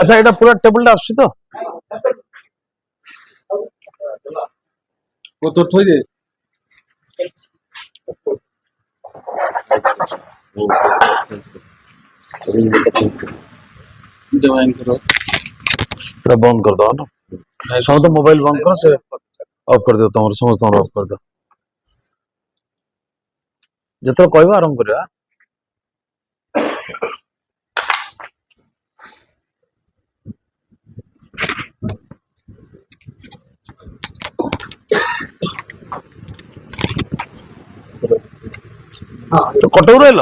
अच्छा এটা পুরো টেবিলটা আসছে তো ও তো থই দে डिवाइन करो এটা বন্ধ করে দাও না সমস্ত মোবাইল বন্ধ করো সে অফ করে দিও তোমার সমস্ত অফ করে দাও যেତେବେଳେ କହିବ ଆରମ୍ଭ କରିବା ତ କଟକ ରହିଲ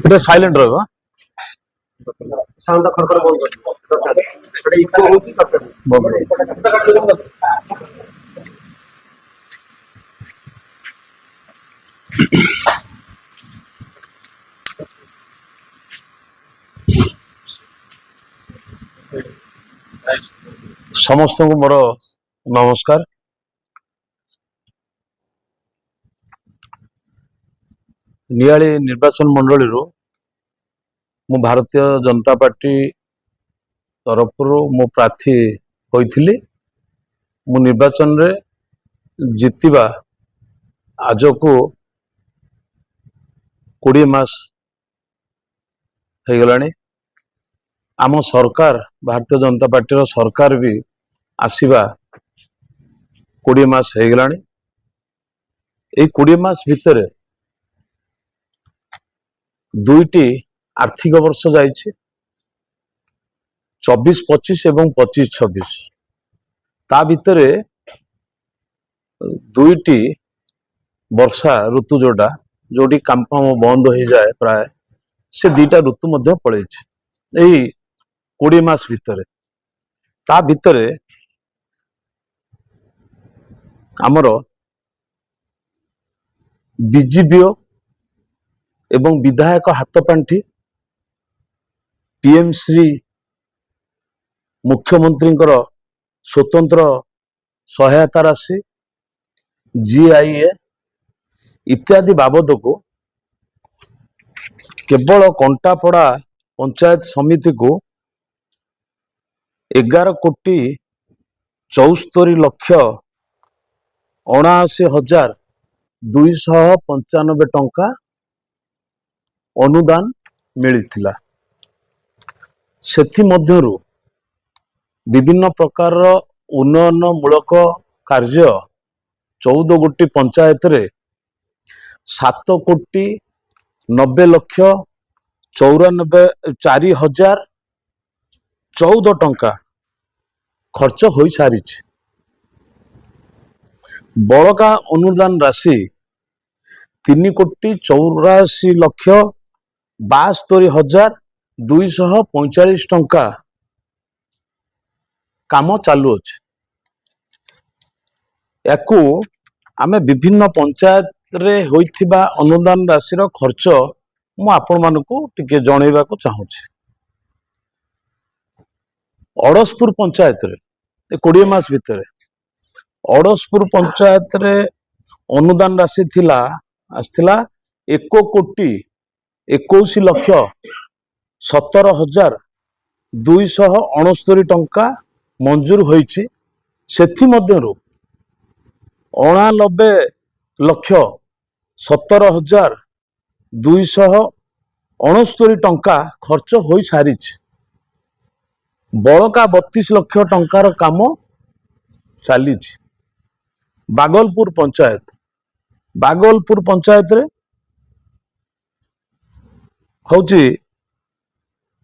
এটা সাইলেন্ট ରହିବ সাউন্ডটা খড়খড় বন্ধ দরকার এটা ইকো হଉଛି দরকার ସମସ୍ତଙ୍କୁ ମୋର ନମସ୍କାର ନିଆଳି ନିର୍ବାଚନ ମଣ୍ଡଳୀରୁ ମୁଁ ଭାରତୀୟ ଜନତା ପାର୍ଟି ତରଫରୁ ମୁଁ ପ୍ରାର୍ଥୀ ହୋଇଥିଲି ମୁଁ ନିର୍ବାଚନରେ ଜିତିବା ଆଜକୁ 20 ମାସ ହେଇଗଲାଣି ଆମ ସରକାର ଭାରତୀୟ ଜନତା ପାର୍ଟିର ସରକାର ବି ଆସିବା 20 ମାସ ହେଇଗଲାଣି এই 20 ମାସ ଭିତରେ ଦୁଇଟି ଆର୍ଥିକ ବର୍ଷ ଯାଇଛି 24-25 ଏବଂ 25-26 ତା ଭିତରେ ଦୁଇଟି ବର୍ଷା ଋତୁ ଯୋଉଠି କାମ ବନ୍ଦ ହେଇଯାଏ ପ୍ରାୟ ସେ ଦୁଇଟା ଋତୁ ମଧ୍ୟ ପଳେଇଛି এই 20 ମାସ ଭିତରେ ତା ଭିତରେ ଆମର ବିଜିବିଓ ଏବଂ ବିଧାୟକ ହାତପାଣ୍ଠି ପିଏମ ଶ୍ରୀ ମୁଖ୍ୟମନ୍ତ୍ରୀଙ୍କର ସ୍ୱତନ୍ତ୍ର ସହାୟତା ରାଶି ଜିଆଇଏ ଇତ୍ୟାଦି ବାବଦକୁ କେବଳ କଣ୍ଟାପଡ଼ା ପଞ୍ଚାୟତ ସମିତିକୁ 11,74,79,295 ଟଙ୍କା ଅନୁଦାନ ମିଳିଥିଲା ସେଥିମଧ୍ୟରୁ ବିଭିନ୍ନ ପ୍ରକାରର ଉନ୍ନୟନମୂଳକ କାର୍ଯ୍ୟ 14 ଗୋଟି ପଞ୍ଚାୟତରେ 7,90,94,014 ଟଙ୍କା ଖର୍ଚ୍ଚ ହୋଇସାରିଛି ବଳକା ଅନୁଦାନ ରାଶି 3,84,72,245 ଟଙ୍କା କାମ ଚାଲୁଅଛି ୟାକୁ ଆମେ ବିଭିନ୍ନ ପଞ୍ଚାୟତରେ ହୋଇଥିବା ଅନୁଦାନ ରାଶିର ଖର୍ଚ୍ଚ ମୁଁ ଆପଣମାନଙ୍କୁ ଟିକେ ଜଣେଇବାକୁ ଚାହୁଁଛି ଅଡ଼ଶପୁର ପଞ୍ଚାୟତରେ 20 ମାସ ଭିତରେ ଅଡ଼ଶପୁର ପଞ୍ଚାୟତରେ ଅନୁଦାନ ରାଶି ଆସିଥିଲା 1,21,17,269 ଟଙ୍କା ମଞ୍ଜୁର ହୋଇଛି ସେଥିମଧ୍ୟରୁ 99,17,269 ଟଙ୍କା ଖର୍ଚ୍ଚ ହୋଇସାରିଛି ବଳକା 32 ଲକ୍ଷ ଟଙ୍କାର କାମ ଚାଲିଛି ବାଗଲପୁର ପଞ୍ଚାୟତରେ ହଉଛି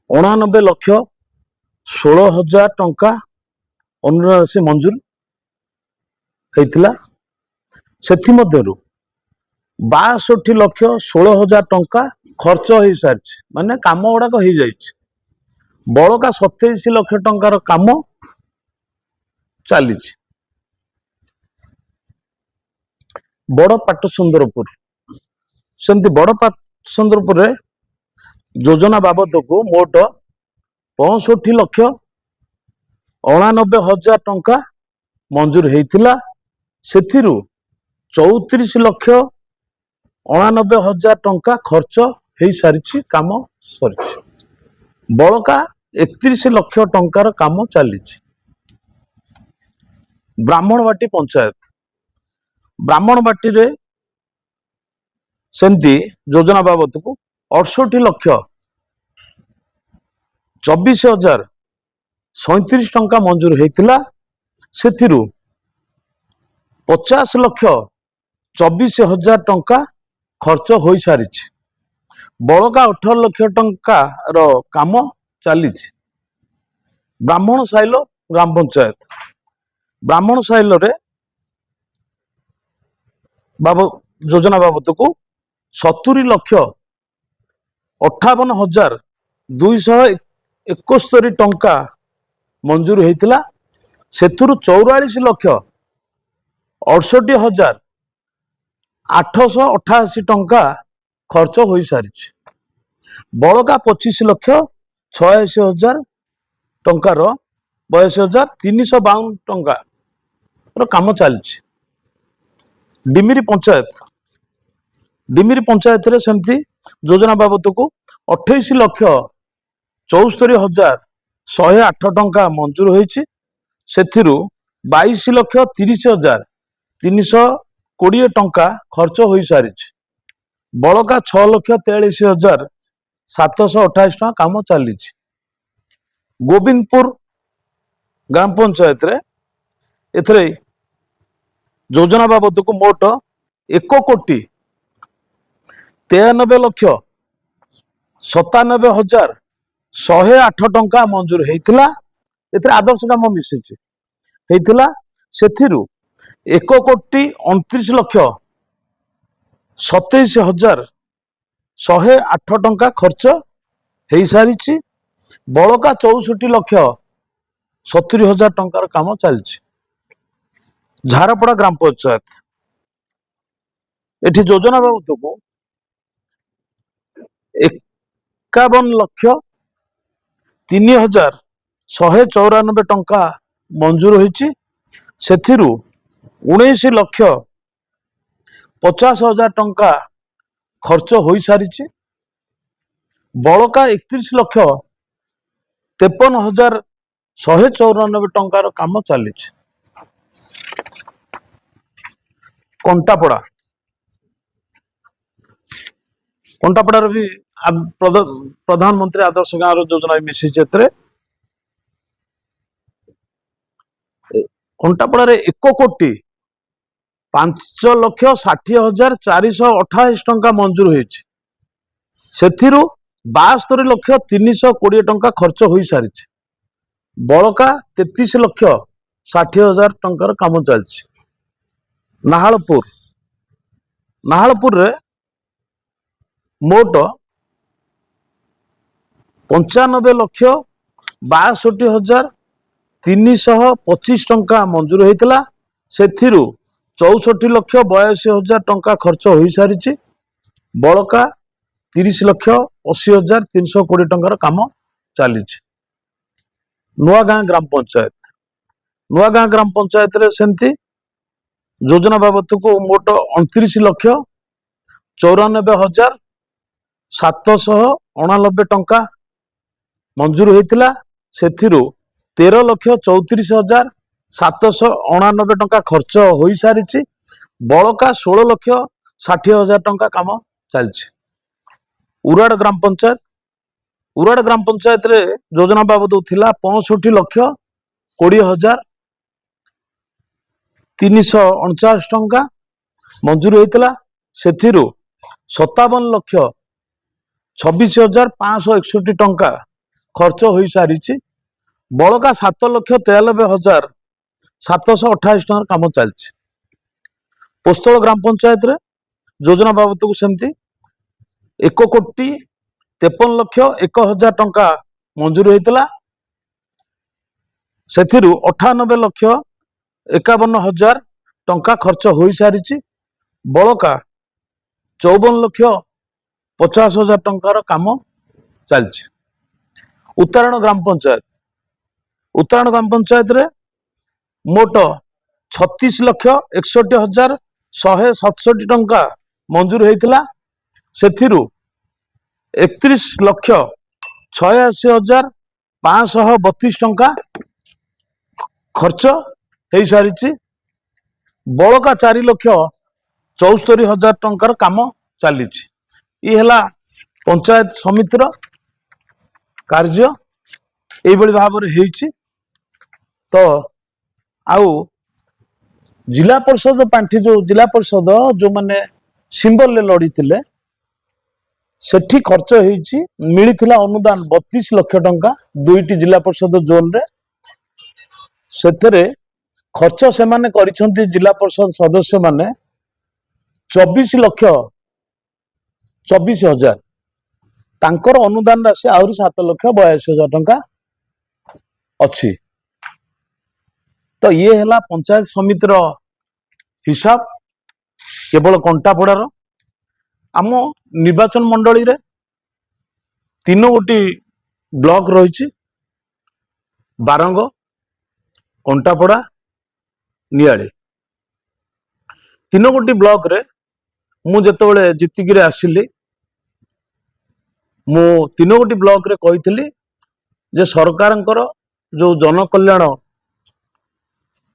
89,16,000 ଟଙ୍କା ଅନୁଦାନ ରାଶି ମଞ୍ଜୁର ହେଇଥିଲା। ସେଥିମଧ୍ୟରୁ 62,16,000 ଟଙ୍କା ଖର୍ଚ୍ଚ ହେଇସାରିଛି, ମାନେ କାମ ଗୁଡାକ ହେଇଯାଇଛି। ବଳକା 27 ଲକ୍ଷ ଟଙ୍କାର କାମ ଚାଲିଛି। ବଡ ପାଟସୁନ୍ଦରପୁର, ସେମିତି ବଡ ପାଟସୁନ୍ଦରପୁରରେ ଯୋଜନା ବାବଦକୁ ମୋଟ 65,89,000 ଟଙ୍କା ମଞ୍ଜୁର ହେଇଥିଲା। ସେଥିରୁ 34,89,000 ଟଙ୍କା ଖର୍ଚ୍ଚ ହେଇସାରିଛି, କାମ ସରିଛି। ବଳକା 31 ଲକ୍ଷ ଟଙ୍କାର କାମ ଚାଲିଛି। ବ୍ରାହ୍ମଣବାଟି ପଞ୍ଚାୟତ, ବ୍ରାହ୍ମଣବାଟିରେ ସେମିତି ଯୋଜନା ବାବଦକୁ 68,24,037 ଟଙ୍କା ମଞ୍ଜୁର ହେଇଥିଲା। ସେଥିରୁ 50,24,000 ଟଙ୍କା ଖର୍ଚ୍ଚ ହୋଇସାରିଛି। ବଳକା 18 ଲକ୍ଷ ଟଙ୍କାର କାମ ଚାଲିଛି। ବ୍ରାହ୍ମଣ ସାଇଲ ଗ୍ରାମ ପଞ୍ଚାୟତ, ବ୍ରାହ୍ମଣ ସାଇଲରେ ଯୋଜନା ବାବଦକୁ 70,58,271 ଟଙ୍କା ମଞ୍ଜୁର ହେଇଥିଲା। ସେଥିରୁ 44,68,888 ଟଙ୍କା ଖର୍ଚ୍ଚ ହୋଇସାରିଛି। ବଳକା 25,86,000 ଟଙ୍କାର 82,352 ଟଙ୍କାର କାମ ଚାଲିଛି। ଡିମିରି ପଞ୍ଚାୟତ, ଡିମିରି ପଞ୍ଚାୟତରେ ସେମିତି ଯୋଜନା ବାବଦକୁ 28,74,108 ଟଙ୍କା ମଞ୍ଜୁର ହୋଇଛି। ସେଥିରୁ 22,30,320 ଟଙ୍କା ଖର୍ଚ୍ଚ ହୋଇସାରିଛି। ବଳକା 6,43,728 ଟଙ୍କା କାମ ଚାଲିଛି। ଗୋବିନ୍ଦପୁର ଗ୍ରାମ ପଞ୍ଚାୟତରେ ଏଥିରେ ଯୋଜନା ବାବଦକୁ ମୋଟ 1,93,97,108 ଟଙ୍କା ମଞ୍ଜୁର ହେଇଥିଲା। ଏଥିରେ ଆଦର୍ଶ କାମ ମିଶିଛି ହେଇଥିଲା। ସେଥିରୁ 1,29,27,108 ଟଙ୍କା ଖର୍ଚ୍ଚ ହେଇସାରିଛି। ବଳକା 64,70,000 ଟଙ୍କାର କାମ ଚାଲିଛି। ଝାରପଡା ଗ୍ରାମ ପଞ୍ଚାୟତ, ଏଠି ଯୋଜନା ବାବଦକୁ 51,03,194 ଟଙ୍କା ମଞ୍ଜୁର ହୋଇଛି। ସେଥିରୁ 19,50,000 ଟଙ୍କା ଖର୍ଚ୍ଚ ହୋଇସାରିଛି। ବଳକା 31,53,194 ଟଙ୍କାର କାମ ଚାଲିଛି। କଣ୍ଟାପଡା, କଣ୍ଟାପଡାର ବି ପ୍ରଧାନମନ୍ତ୍ରୀ ଆଦର୍ଶ ଗାଁର ଯୋଜନା ମିଶିଛି। ଏଥିରେ କଣ୍ଟାପଡାରେ 1,05,60,428 ଟଙ୍କା ମଞ୍ଜୁର ହୋଇଛି। ସେଥିରୁ 72,320 ଟଙ୍କା ଖର୍ଚ୍ଚ ହୋଇସାରିଛି। ବଳକା 33,60,000 ଟଙ୍କାର କାମ ଚାଲିଛି। ନାହାଳପୁର, ନାହାଳପୁରରେ ମୋଟ 95,62,325 ଟଙ୍କା ମଞ୍ଜୁର ହେଇଥିଲା। ସେଥିରୁ 64,82,000 ଟଙ୍କା ଖର୍ଚ୍ଚ ହୋଇସାରିଛି। ବଳକା 30,80,320 ଟଙ୍କାର କାମ ଚାଲିଛି। ନୂଆଗାଁ ଗ୍ରାମ ପଞ୍ଚାୟତ, ନୂଆଗାଁ ଗ୍ରାମ ପଞ୍ଚାୟତରେ ସେମିତି ଯୋଜନା ବାବଦକୁ ମୋଟ 29,94,789 ଟଙ୍କା ମଞ୍ଜୁର ହେଇଥିଲା। ସେଥିରୁ 13,34,789 ଟଙ୍କା ଖର୍ଚ୍ଚ ହୋଇସାରିଛି। ବଳକା 16,60,000 ଟଙ୍କା କାମ ଚାଲିଛି। ଉରାଡ ଗ୍ରାମ ପଞ୍ଚାୟତ, ଉରାଡ ଗ୍ରାମ ପଞ୍ଚାୟତରେ ଯୋଜନା ବାବଦକୁ ଥିଲା 65,20,349 ଟଙ୍କା ମଞ୍ଜୁର ହେଇଥିଲା। ସେଥିରୁ 57,26,561 ଟଙ୍କା ଖର୍ଚ୍ଚ ହୋଇସାରିଛି। ବଳକା 7,93,728 ଟଙ୍କାର କାମ ଚାଲିଛି। ପୋସ୍ତଳ ଗ୍ରାମ ପଞ୍ଚାୟତରେ ଯୋଜନା ବାବଦକୁ ସେମିତି 1,53,01,000 ଟଙ୍କା ମଞ୍ଜୁର ହେଇଥିଲା। ସେଥିରୁ 98,51,000 ଟଙ୍କା ଖର୍ଚ୍ଚ ହୋଇସାରିଛି। ବଳକା 54,50,000 ଟଙ୍କାର କାମ ଚାଲିଛି। ଉତ୍ତରାୟଣ ଗ୍ରାମ ପଞ୍ଚାୟତରେ ମୋଟ 36,61,167 ଟଙ୍କା ମଞ୍ଜୁର ହେଇଥିଲା। ସେଥିରୁ 31,86,532 ଟଙ୍କା ଖର୍ଚ୍ଚ ହେଇସାରିଛି। ବଳକା 4,74,000 ଟଙ୍କାର କାମ ଚାଲିଛି। ଇଏ ହେଲା ପଞ୍ଚାୟତ ସମିତିର କାର୍ଯ୍ୟ ଏଇଭଳି ଭାବରେ ହେଇଛି। ତ ଆଉ ଜିଲ୍ଲା ପରିଷଦ ପାଣ୍ଠି ଜିଲ୍ଲା ପରିଷଦ ଯୋଉମାନେ ସିମ୍ବଲରେ ଲଢିଥିଲେ ସେଠି ଖର୍ଚ୍ଚ ହେଇଛି, ମିଳିଥିଲା ଅନୁଦାନ 32 ଲକ୍ଷ ଟଙ୍କା 2ଟି ଜିଲ୍ଲା ପରିଷଦ ଜୋନରେ। ସେଥିରେ ଖର୍ଚ୍ଚ ସେମାନେ କରିଛନ୍ତି ଜିଲ୍ଲା ପରିଷଦ ସଦସ୍ୟ ମାନେ 24,24,000। ତାଙ୍କର ଅନୁଦାନ ରାଶି ଆହୁରି 7,82,000 ଟଙ୍କା ଅଛି। ତ ଇଏ ହେଲା ପଞ୍ଚାୟତ ସମିତିର ହିସାବ କେବଳ କଣ୍ଟାପଡାର। ଆମ ନିର୍ବାଚନ ମଣ୍ଡଳୀରେ 3ଗୋଟି ବ୍ଲକ ରହିଛି, ବାରଙ୍ଗ, କଣ୍ଟାପଡା, ନିଆଳି। 3ଗୋଟି ବ୍ଲକରେ ମୁଁ ଯେତେବେଳେ ଜିତିକିରି ଆସିଲି, ମୁଁ 3ଗୋଟି ବ୍ଲକରେ କହିଥିଲି ଯେ ସରକାରଙ୍କର ଯୋଉ ଜନକଲ୍ୟାଣ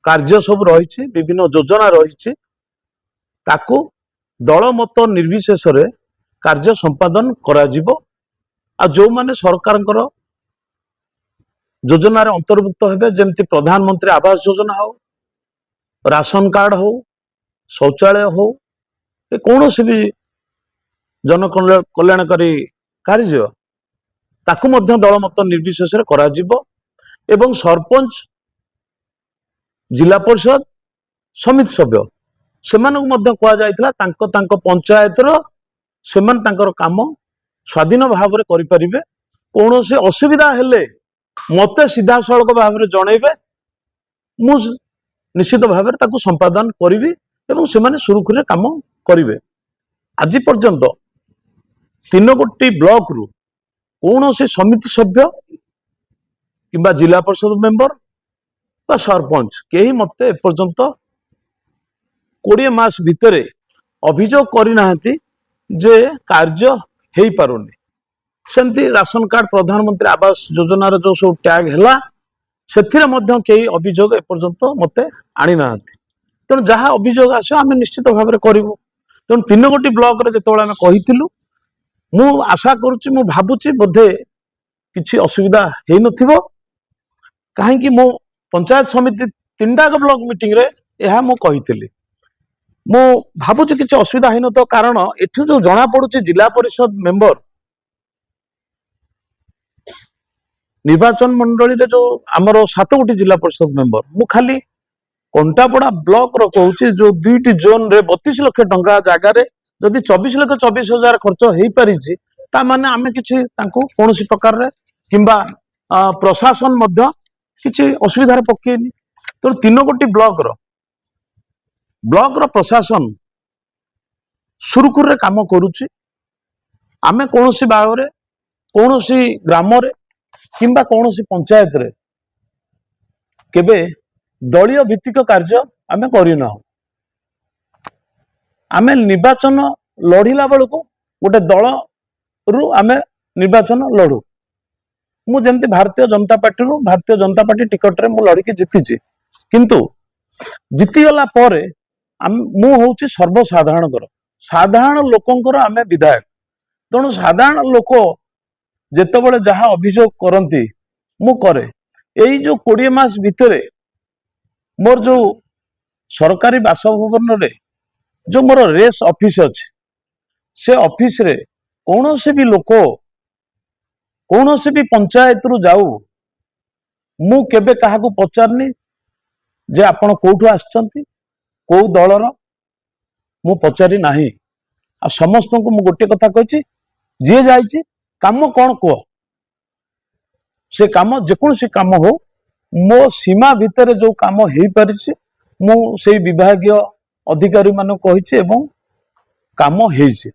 କାର୍ଯ୍ୟ ସବୁ ରହିଛି, ବିଭିନ୍ନ ଯୋଜନା ରହିଛି, ତାକୁ ଦଳମତ ନିର୍ବିଶେଷରେ କାର୍ଯ୍ୟ ସମ୍ପାଦନ କରାଯିବ। ଆଉ ଯୋଉମାନେ ସରକାରଙ୍କର ଯୋଜନାରେ ଅନ୍ତର୍ଭୁକ୍ତ ହେବେ, ଯେମିତି ପ୍ରଧାନମନ୍ତ୍ରୀ ଆବାସ ଯୋଜନା ହଉ, ରାସନ କାର୍ଡ ହଉ, ଶୌଚାଳୟ ହଉ, କୌଣସି ବି ଜନକଲ୍ୟାଣକାରୀ କାର୍ଯ୍ୟ, ତାକୁ ମଧ୍ୟ ଦଳମତ ନିର୍ବିଶେଷରେ କରାଯିବ। ଏବଂ ସରପଞ୍ଚ, ଜିଲ୍ଲା ପରିଷଦ, ସମିତି ସଭ୍ୟ ସେମାନଙ୍କୁ ମଧ୍ୟ କୁହାଯାଇଥିଲା ତାଙ୍କ ପଞ୍ଚାୟତର ସେମାନେ ତାଙ୍କର କାମ ସ୍ୱାଧୀନ ଭାବରେ କରିପାରିବେ। କୌଣସି ଅସୁବିଧା ହେଲେ ମତେ ସିଧାସଳଖ ଭାବରେ ଜଣେଇବେ, ମୁଁ ନିଶ୍ଚିତ ଭାବରେ ତାକୁ ସମ୍ପାଦନ କରିବି ଏବଂ ସେମାନେ ସୁରୁଖୁରୁରେ କାମ କରିବେ। ଆଜି ପର୍ଯ୍ୟନ୍ତ 3ଗୋଟି ବ୍ଲକରୁ କୌଣସି ସମିତି ସଭ୍ୟ କିମ୍ବା ଜିଲ୍ଲା ପରିଷଦ ମେମ୍ବର ବା ସରପଞ୍ଚ କେହି ମତେ ଏପର୍ଯ୍ୟନ୍ତ 20 ମାସ ଭିତରେ ଅଭିଯୋଗ କରିନାହାନ୍ତି ଯେ କାର୍ଯ୍ୟ ହେଇପାରୁନି। ସେମିତି ରାସନ କାର୍ଡ, ପ୍ରଧାନମନ୍ତ୍ରୀ ଆବାସ ଯୋଜନାର ଯୋଉ ସବୁ ଟ୍ୟାଗ ହେଲା, ସେଥିରେ ମଧ୍ୟ କେହି ଅଭିଯୋଗ ଏପର୍ଯ୍ୟନ୍ତ ମତେ ଆଣିନାହାନ୍ତି। ତେଣୁ ଯାହା ଅଭିଯୋଗ ଆସିବ ଆମେ ନିଶ୍ଚିତ ଭାବରେ କରିବୁ। ତେଣୁ 3ଗୋଟି ବ୍ଲକରେ ଯେତେବେଳେ ଆମେ କହିଥିଲୁ, ମୁଁ ଆଶା କରୁଛି, ମୁଁ ଭାବୁଛି ବୋଧେ କିଛି ଅସୁବିଧା ହେଇନଥିବ। କାହିଁକି ମୁଁ ପଞ୍ଚାୟତ ସମିତି 3ଟା ବ୍ଲକ ମିଟିଂରେ ଏହା ମୁଁ କହିଥିଲି। ମୁଁ ଭାବୁଛି କିଛି ଅସୁବିଧା ହେଇନଥିବ, କାରଣ ଏଠୁ ଯୋଉ ଜଣା ପଡୁଛି ଜିଲ୍ଲା ପରିଷଦ ମେମ୍ବର ନିର୍ବାଚନ ମଣ୍ଡଳୀରେ ଯୋଉ ଆମର 7ଗୋଟି ଜିଲ୍ଲା ପରିଷଦ ମେମ୍ବର, ମୁଁ ଖାଲି କଣ୍ଟାପଡା ବ୍ଲକର କହୁଛି, ଯୋଉ 2ଟି ଜୋନରେ 32 ଲକ୍ଷ ଟଙ୍କା ଜାଗାରେ ଯଦି 24,24,000 ଖର୍ଚ୍ଚ ହେଇପାରିଛି, ତା ମାନେ ଆମେ କିଛି ତାଙ୍କୁ କୌଣସି ପ୍ରକାରରେ କିମ୍ବା ପ୍ରଶାସନ ମଧ୍ୟ କିଛି ଅସୁବିଧାରେ ପକେଇନି। ତେଣୁ 3ଗୋଟି ବ୍ଲକର ପ୍ରଶାସନ ସୁରୁଖୁରୁରେ କାମ କରୁଛି। ଆମେ କୌଣସି ଭାବରେ କୌଣସି ଗ୍ରାମରେ କିମ୍ବା କୌଣସି ପଞ୍ଚାୟତରେ କେବେ ଦଳୀୟ ଭିତ୍ତିକ କାର୍ଯ୍ୟ ଆମେ କରିନାହୁଁ। ଆମେ ନିର୍ବାଚନ ଲଢିଲା ବେଳକୁ ଗୋଟେ ଦଳରୁ ଆମେ ନିର୍ବାଚନ ଲଢୁ। ମୁଁ ଯେମିତି ଭାରତୀୟ ଜନତା ପାର୍ଟି ଟିକଟରେ ମୁଁ ଲଢିକି ଜିତିଛି, କିନ୍ତୁ ଜିତିଗଲା ପରେ ମୁଁ ହଉଛି ସର୍ବସାଧାରଣଙ୍କର, ସାଧାରଣ ଲୋକଙ୍କର ଆମେ ବିଧାୟକ। ତେଣୁ ସାଧାରଣ ଲୋକ ଯେତେବେଳେ ଯାହା ଅଭିଯୋଗ କରନ୍ତି ମୁଁ କରେ। ଏଇ ଯୋଉ 20 ମାସ ଭିତରେ ମୋର ଯୋଉ ସରକାରୀ ବାସଭବନରେ ଯୋଉ ମୋର ରେସ୍ ଅଫିସ ଅଛି, ସେ ଅଫିସରେ କୌଣସି ବି ଲୋକ କୌଣସି ବି ପଞ୍ଚାୟତରୁ ଯାଉ ମୁଁ କେବେ କାହାକୁ ପଚାରିନି ଯେ ଆପଣ କୋଉଠୁ ଆସିଛନ୍ତି, କୋଉ ଦଳର, ମୁଁ ପଚାରି ନାହିଁ। ଆଉ ସମସ୍ତଙ୍କୁ ମୁଁ ଗୋଟେ କଥା କହିଛି, ଯିଏ ଯାଇଛି କାମ କଣ କୁହ, ସେ କାମ ଯେକୌଣସି କାମ ହଉ ମୋ ସୀମା ଭିତରେ ଯୋଉ କାମ ହେଇପାରିଛି ମୁଁ ସେଇ ବିଭାଗୀୟ ଅଧିକାରୀ ମାନଙ୍କୁ କହିଛି ଏବଂ କାମ ହେଇଛି।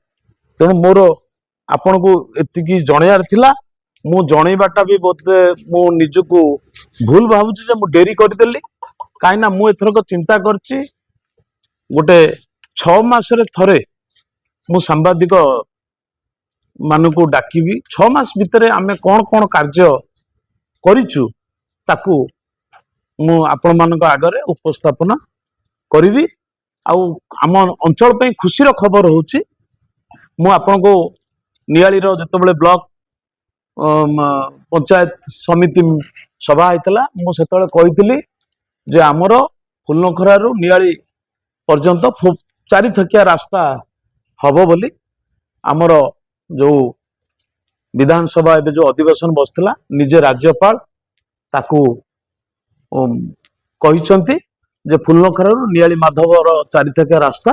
ତେଣୁ ମୋର ଆପଣଙ୍କୁ ଏତିକି ଜଣେଇବାର ଥିଲା। ମୁଁ ଜଣେଇବାଟା ବି ବୋଧେ ମୁଁ ନିଜକୁ ଭୁଲ ଭାବୁଛି ଯେ ମୁଁ ଡେରି କରିଦେଲି। କାହିଁକି ନା ମୁଁ ଏଥରକ ଚିନ୍ତା କରିଛି ଗୋଟେ 6 ମାସରେ ଥରେ ମୁଁ ସାମ୍ବାଦିକ ମାନଙ୍କୁ ଡାକିବି। 6 ମାସ ଭିତରେ ଆମେ କଣ କଣ କାର୍ଯ୍ୟ କରିଛୁ ତାକୁ ମୁଁ ଆପଣମାନଙ୍କ ଆଗରେ ଉପସ୍ଥାପନ କରିବି। ଆଉ ଆମ ଅଞ୍ଚଳ ପାଇଁ ଖୁସିର ଖବର ହଉଛି, ମୁଁ ଆପଣଙ୍କୁ ନିଆଳିର ଯେତେବେଳେ ବ୍ଲକ ପଞ୍ଚାୟତ ସମିତି ସଭା ହେଇଥିଲା ମୁଁ ସେତେବେଳେ କହିଥିଲି ଯେ ଆମର ଫୁଲନଖରାରୁ ନିଆଳି ପର୍ଯ୍ୟନ୍ତ 4 ଥକିଆ ରାସ୍ତା ହବ ବୋଲି। ଆମର ଯୋଉ ବିଧାନସଭା ଏବେ ଯୋଉ ଅଧିବେଶନ ବସିଥିଲା ନିଜେ ରାଜ୍ୟପାଳ ତାକୁ କହିଛନ୍ତି ଯେ ଫୁଲନଖରାରୁ ନିଆଳି ମାଧବର 4 ଥକିଆ ରାସ୍ତା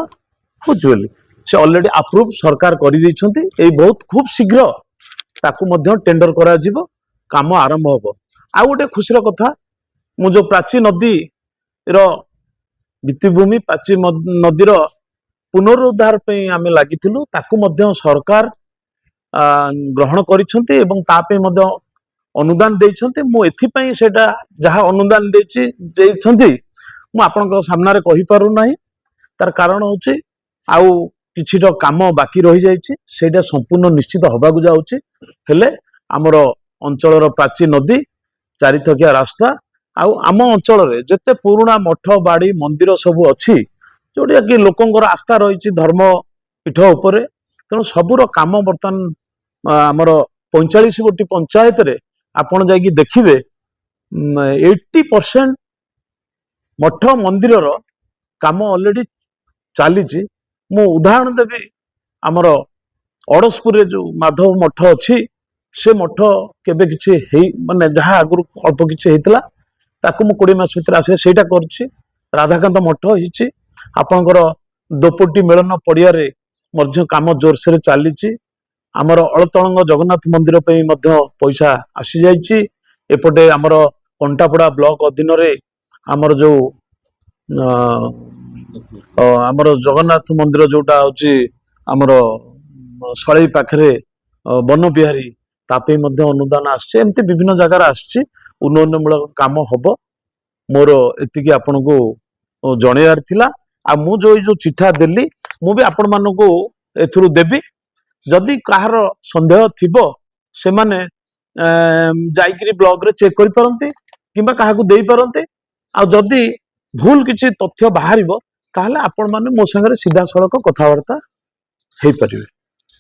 ହଉଛି ବୋଲି। ସେ ଅଲରେଡି ଆପ୍ରୁଭ ସରକାର କରିଦେଇଛନ୍ତି। ଏଇ ବହୁତ ଖୁବ ଶୀଘ୍ର ତାକୁ ମଧ୍ୟ ଟେଣ୍ଡର କରାଯିବ, କାମ ଆରମ୍ଭ ହବ। ଆଉ ଗୋଟେ ଖୁସିର କଥା, ମୁଁ ଯୋଉ ପ୍ରାଚୀ ନଦୀର ଭିତ୍ତିଭୂମି ପ୍ରାଚୀ ନଦୀର ପୁନରୁଦ୍ଧାର ପାଇଁ ଆମେ ଲାଗିଥିଲୁ, ତାକୁ ମଧ୍ୟ ସରକାର ଗ୍ରହଣ କରିଛନ୍ତି ଏବଂ ତା ପାଇଁ ମଧ୍ୟ ଅନୁଦାନ ଦେଇଛନ୍ତି। ମୁଁ ଏଥିପାଇଁ ସେଇଟା ଯାହା ଅନୁଦାନ ଦେଇଛନ୍ତି ମୁଁ ଆପଣଙ୍କ ସାମ୍ନାରେ କହିପାରୁନାହିଁ। ତାର କାରଣ ହଉଛି ଆଉ କିଛିଟା କାମ ବାକି ରହିଯାଇଛି, ସେଇଟା ସମ୍ପୂର୍ଣ୍ଣ ନିଶ୍ଚିତ ହବାକୁ ଯାଉଛି। ହେଲେ ଆମର ଅଞ୍ଚଳର ପ୍ରାଚୀ ନଦୀ, 4 ଥକିଆ ରାସ୍ତା, ଆଉ ଆମ ଅଞ୍ଚଳରେ ଯେତେ ପୁରୁଣା ମଠ ବାଡି ମନ୍ଦିର ସବୁ ଅଛି ଯୋଉଟା କି ଲୋକଙ୍କର ଆସ୍ଥା ରହିଛି ଧର୍ମ ପୀଠ ଉପରେ, ତେଣୁ ସବୁର କାମ ବର୍ତ୍ତମାନ ଆମର 45 ଗୋଟି ପଞ୍ଚାୟତରେ ଆପଣ ଯାଇକି ଦେଖିବେ 80% ମଠ ମନ୍ଦିରର କାମ ଅଲରେଡି ଚାଲିଛି। ମୁଁ ଉଦାହରଣ ଦେବି, ଆମର ଅଡସପୁରରେ ଯୋଉ ମାଧବ ମଠ ଅଛି, ସେ ମଠ କେବେ କିଛି ମାନେ ଯାହା ଆଗରୁ ଅଳ୍ପ କିଛି ହେଇଥିଲା ତାକୁ ମୁଁ 20 ମାସ ଭିତରେ ଆସିଲେ ସେଇଟା କରୁଛି। ରାଧାକାନ୍ତ ମଠ ହେଇଛି। ଆପଣଙ୍କର ଦୋପଟି ମିଳନ ପଡିଆରେ ମଧ୍ୟ କାମ ଜୋରସୋରେ ଚାଲିଛି। ଆମର ଅଳତଳଙ୍ଗ ଜଗନ୍ନାଥ ମନ୍ଦିର ପାଇଁ ମଧ୍ୟ ପଇସା ଆସିଯାଇଛି। ଏପଟେ ଆମର କଣ୍ଟାପଡା ବ୍ଲକ ଅଧୀନରେ ଆମର ଯୋଉ ଆମର ଜଗନ୍ନାଥ ମନ୍ଦିର ଯୋଉଟା ହଉଛି ଆମର ସଳେଇ ପାଖରେ ବନବିହାରୀ, ତା ପାଇଁ ମଧ୍ୟ ଅନୁଦାନ ଆସିଛି। ଏମିତି ବିଭିନ୍ନ ଜାଗାରେ ଆସିଛି, ଉନ୍ନୟନମୂଳକ କାମ ହବ। ମୋର ଏତିକି ଆପଣଙ୍କୁ ଜଣେଇବାର ଥିଲା। ଆଉ ମୁଁ ଯୋଉ ଚିଠା ଦେଲି ମୁଁ ବି ଆପଣ ମାନଙ୍କୁ ଏଥିରୁ ଦେବି। ଯଦି କାହାର ସନ୍ଦେହ ଥିବ ସେମାନେ ଯାଇକିରି ବ୍ଲକରେ ଚେକ୍ କରିପାରନ୍ତି କିମ୍ବା କାହାକୁ ଦେଇପାରନ୍ତି। ଆଉ ଯଦି ଭୁଲ କିଛି ତଥ୍ୟ ବାହାରିବ ତାହେଲେ ଆପଣ ମାନେ ମୋ ସାଙ୍ଗରେ ସିଧାସଳଖ କଥାବାର୍ତ୍ତା ହେଇପାରିବେ।